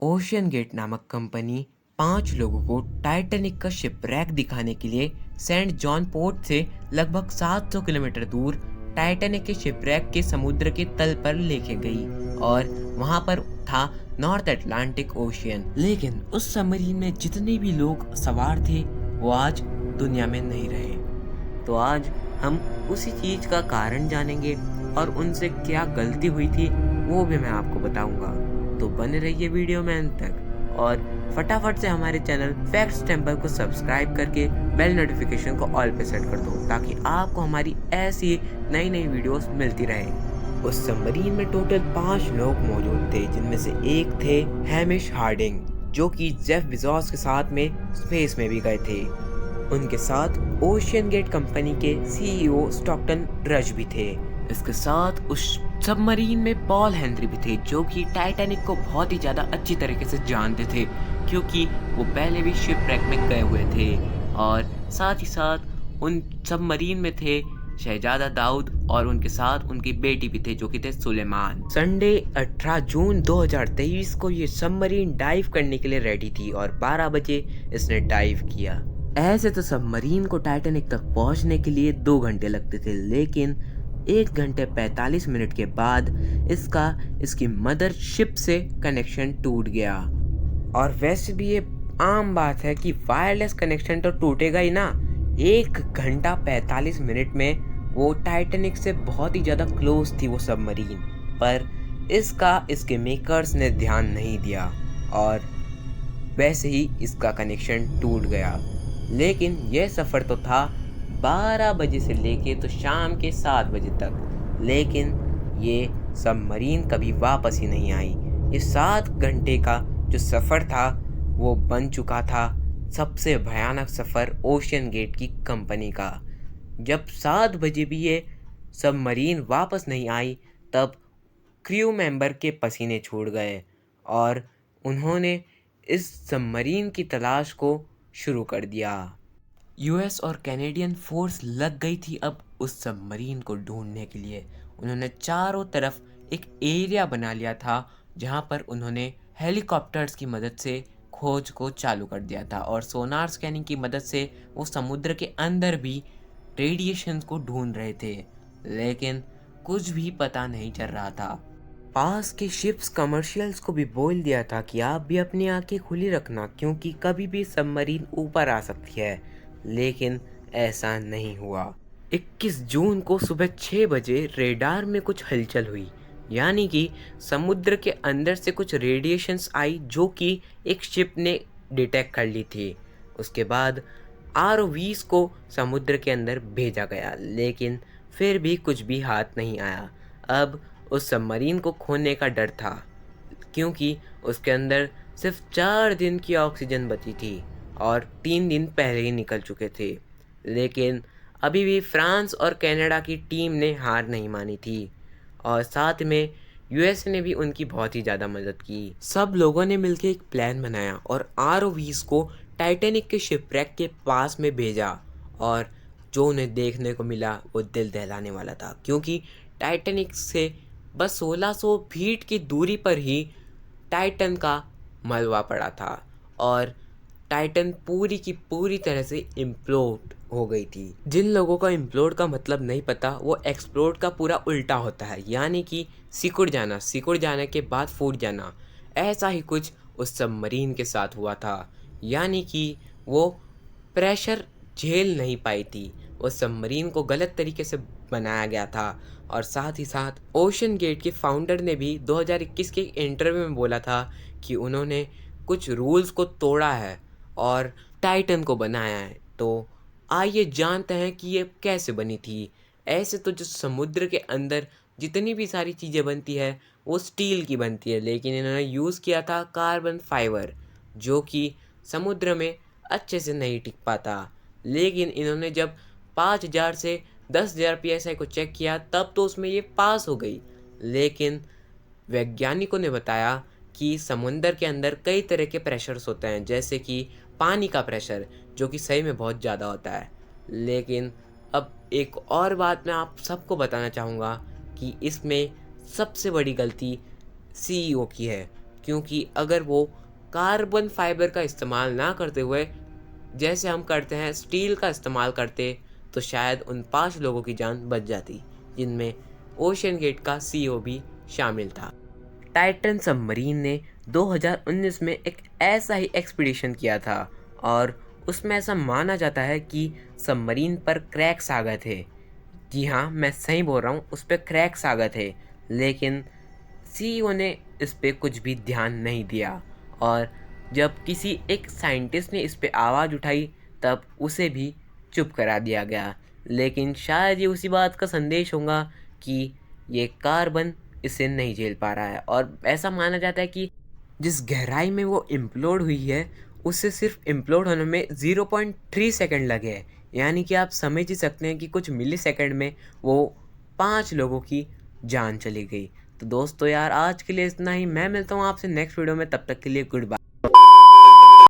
Ocean gate नामक company 5 लोगों को टाइटैनिक का शिपवरेक दिखाने के लिए सेंट जॉन पोर्ट से लगभग 700 किलोमीटर दूर टाइटैनिक के शिपवरेक के समुद्र के तल पर लेके गई और वहां पर था नॉर्थ अटलांटिक ओशियन। लेकिन उस सबमरीन में जितने भी लोग सवार थे वो आज दुनिया में नहीं रहे। तो आज हम उसी चीज का कारण जानेंगे और उनसे क्या गलती हुई थी वो भी मैं आपको बताऊंगा। तो बने रहिए वीडियो में अंत तक और फटाफट से हमारे चैनल फैक्ट्स टेम्पल को सब्सक्राइब करके बेल नोटिफिकेशन को ऑल पे सेट कर दो ताकि आपको हमारी ऐसी नई नई वीडियोस मिलती रहे। उस सबमरीन में टोटल 5 लोग मौजूद थे, जिनमें से एक थे हैमिश हार्डिंग, जो कि जेफ बेजोस के साथ में स्पेस में भी गए थे। उनके साथ ओशियन गेट कंपनी के सीईओ स्टॉकटन ड्रज भी थे। इसके साथ उस सबमरीन में पॉल हेनरी भी थे, जो कि टाइटैनिक को बहुत ही ज़्यादा अच्छी तरीके से जानते थे क्योंकि वो पहले भी शिपरेक में गए हुए थे। और साथ ही साथ उन सबमरीन में थे शहजादा दाऊद और उनके साथ उनकी बेटी भी थे, जो कि थे सुलेमान। संडे 18 जून 2023 को ये सबमरीन डाइव करने के लिए रेडी थी और 12 बजे इसने डाइव किया। ऐसे तो सबमरीन को टाइटैनिक तक पहुंचने के लिए 2 घंटे लगते थे, लेकिन 1 घंटे 45 मिनट के बाद इसकी मदर शिप से कनेक्शन टूट गया। और वैसे भी ये आम बात है कि वायरलेस कनेक्शन तो टूटेगा ही ना। 1 घंटा 45 मिनट में वो टाइटैनिक से बहुत ही ज़्यादा क्लोज थी वो सबमरीन, पर इसके मेकर्स ने ध्यान नहीं दिया और वैसे ही इसका कनेक्शन टूट गया। लेकिन यह सफ़र तो था 12 बजे से लेके तो शाम के 7 बजे तक, लेकिन ये सबमरीन कभी वापस ही नहीं आई। ये 7 घंटे का जो सफ़र था वो बन चुका था सबसे भयानक सफ़र ओशियन गेट की कंपनी का। जब 7 बजे भी ये सबमरीन वापस नहीं आई तब क्रू मेंबर के पसीने छूट गए और उन्होंने इस सबमरीन की तलाश को शुरू कर दिया। यूएस और कैनेडियन फोर्स लग गई थी अब उस सबमरीन को ढूंढने के लिए। उन्होंने चारों तरफ एक एरिया बना लिया था जहां पर उन्होंने हेलीकॉप्टर्स की मदद से खोज को चालू कर दिया था और सोनार स्कैनिंग की मदद से वो समुद्र के अंदर भी रेडिएशन को ढूंढ रहे थे, लेकिन कुछ भी पता नहीं चल रहा था। पास के शिप्स कमर्शियल्स को भी बोल दिया था कि आप भी अपनी आंखें खुली रखना क्योंकि कभी भी सबमरीन ऊपर आ सकती है, लेकिन ऐसा नहीं हुआ। 21 जून को सुबह 6 बजे रेडार में कुछ हलचल हुई, यानी कि समुद्र के अंदर से कुछ रेडिएशंस आई जो कि एक शिप ने डिटेक्ट कर ली थी। उसके बाद आरओवीज को समुद्र के अंदर भेजा गया, लेकिन फिर भी कुछ भी हाथ नहीं आया। अब उस सबमरीन को खोने का डर था क्योंकि उसके अंदर सिर्फ 4 दिन की ऑक्सीजन बची थी और 3 दिन पहले ही निकल चुके थे। लेकिन अभी भी फ्रांस और कनाडा की टीम ने हार नहीं मानी थी और साथ में यूएस ने भी उनकी बहुत ही ज़्यादा मदद की। सब लोगों ने मिलकर एक प्लान बनाया और आरओवीज को टाइटैनिक के शिपरेक के पास में भेजा और जो उन्हें देखने को मिला वो दिल दहलाने वाला था क्योंकि टाइटैनिक से बस 1600 फीट की दूरी पर ही टाइटन का मलबा पड़ा था और टाइटन पूरी की पूरी तरह से इम्प्लोड हो गई थी। जिन लोगों का इम्प्लोड का मतलब नहीं पता, वो एक्सप्लोड का पूरा उल्टा होता है, यानी कि सिकुड़ जाने के बाद फूट जाना। ऐसा ही कुछ उस सबमरीन के साथ हुआ था, यानी कि वो प्रेशर झेल नहीं पाई थी। उस सबमरीन को गलत तरीके से बनाया गया था और साथ ही साथ ओशियन गेट के फाउंडर ने भी 2021 के इंटरव्यू में बोला था कि उन्होंने कुछ रूल्स को तोड़ा है और टाइटन को बनाया है। तो आइए जानते हैं कि ये कैसे बनी थी। ऐसे तो जो समुद्र के अंदर जितनी भी सारी चीज़ें बनती है वो स्टील की बनती है, लेकिन इन्होंने यूज़ किया था कार्बन फाइबर जो कि समुद्र में अच्छे से नहीं टिक पाता। लेकिन इन्होंने जब 5000 से 10,000 PSI को चेक किया तब तो उसमें ये पास हो गई। लेकिन वैज्ञानिकों ने बताया कि समुंदर के अंदर कई तरह के प्रेशर्स होते हैं, जैसे कि पानी का प्रेशर जो कि सही में बहुत ज़्यादा होता है। लेकिन अब एक और बात मैं आप सबको बताना चाहूँगा कि इसमें सबसे बड़ी गलती सीईओ की है क्योंकि अगर वो कार्बन फाइबर का इस्तेमाल ना करते हुए जैसे हम करते हैं स्टील का इस्तेमाल करते, तो शायद उन 5 लोगों की जान बच जाती, जिनमें ओशन गेट का सीईओ भी शामिल था। टाइटन सबमरीन ने 2019 में एक ऐसा ही एक्सपीडिशन किया था और उसमें ऐसा माना जाता है कि सबमरीन पर क्रैक्स आ गए थे। जी हाँ, मैं सही बोल रहा हूँ, उस पर क्रैक्स आ गए थे, लेकिन सीईओ ने इस पे कुछ भी ध्यान नहीं दिया और जब किसी एक साइंटिस्ट ने इस पे आवाज़ उठाई तब उसे भी चुप करा दिया गया। लेकिन शायद ये उसी बात का संदेश होगा कि ये कार्बन इसे नहीं झेल पा रहा है और ऐसा माना जाता है कि जिस गहराई में वो इम्प्लोड हुई है उससे सिर्फ इम्प्लोड होने में 0.3 सेकंड लगे हैं। यानी कि आप समझ ही सकते हैं कि कुछ मिली सेकंड में वो 5 लोगों की जान चली गई। तो दोस्तों यार, आज के लिए इतना ही। मैं मिलता हूँ आपसे नेक्स्ट वीडियो में, तब तक के लिए गुड बाय।